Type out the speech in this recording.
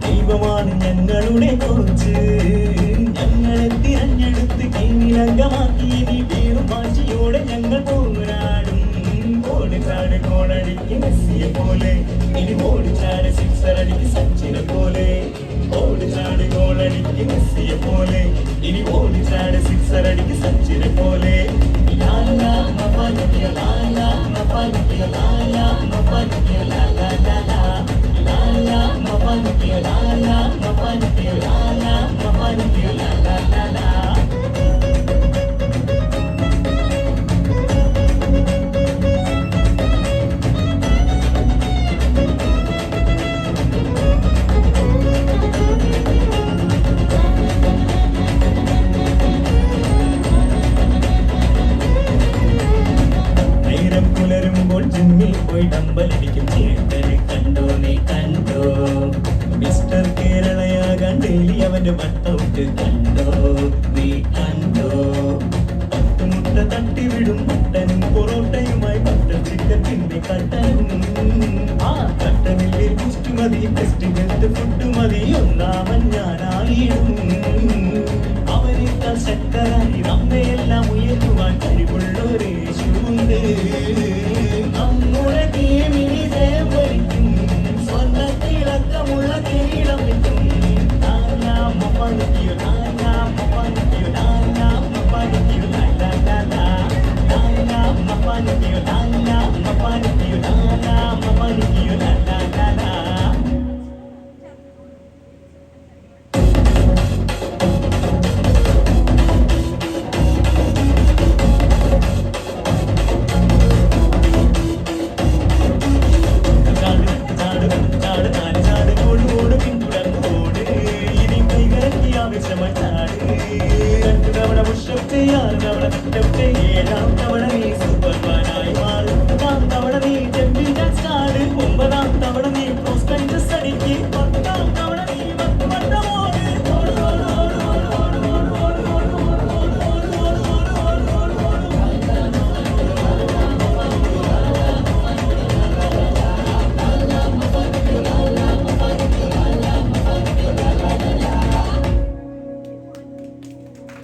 ദൈവമാണ് ഞങ്ങളുടെ കോച്ച്, ഞങ്ങളെ തിരഞ്ഞെടുത്ത് കീഴിലംഗമാക്കി ഇനി വീറും വാശിയോടെ ഞങ്ങൾ പോരാടും. ഓടിച്ചാട് ഗോളടിക്ക് മെസ്സിയെ പോലെ, ഇനി ഓടിച്ചാട് സിക്സർ അടിക്ക് സച്ചിനെ പോലെ. ഓടിച്ചാട് ഗോളടിക്ക് മെസ്സിയെ പോലെ, ഇനി ഓടിച്ചാട് സിക്സർ അടിക്ക് സച്ചിനെ പോലെ. ലാലാ മപ്പാനിക്കിയ ലാലാ മപ്പാനിക്കിയ ലാലാ മപ്പാനിക്കിയ ലാലാ ലാലാ ലാലാ മപ്പാനിക്കിയ ലാലാ മപ്പാനിക്കിയ ലാലാ മപ്പാനിക്കിയ ലാലാ ലാലാ. പുലരുമ്പോൾ ജിമ്മിൽ പോയി ഡമ്പലടിക്കും ചേട്ടനെ കണ്ടോ നീ കണ്ടോ? മിസ്റ്റർ കേരളയാകാൻ ഡെയിലി അവന്റെ വട്ടൗട്ട് കണ്ടോ നീ കണ്ടോ? പട്ടുമുട്ട തട്ടിവിടും മട്ടനും പൊറോട്ടയുമായി ബട്ടർ ചിക്കൻ പിന്നെ കട്ടനും. ആ കട്ടനിൽ കുസ്റ്റ് മതി, ടെസ്റ്റ് ഹെൽത്ത് ഫുഡ് മതി, ഒന്നാമൻ ഞാനായിടും. അവനേക്കാൾ ശക്തരായി നമ്മയെല്ലാം ഉയരുവാൻ കഴിവുള്ളൊരേശുണ്ട്. നമ്മുടെ ടീമിനെ ജയം വരിക്കും, സ്വർണ്ണത്തിളക്കമുള്ള കിരീടം കിട്ടും. ലാലാ മപ്പാനിക്കിയോ ലാലാ മപ്പാനിക്കിയോ ലാലാ മപ്പാനിക്കിയോ ലാലാ ലാലാ ലാലാ മപ്പാനിക്കിയോ ലാലാ മപ്പാനിക്കിയോ ലാലാ മപ്പാനിക്കിയോ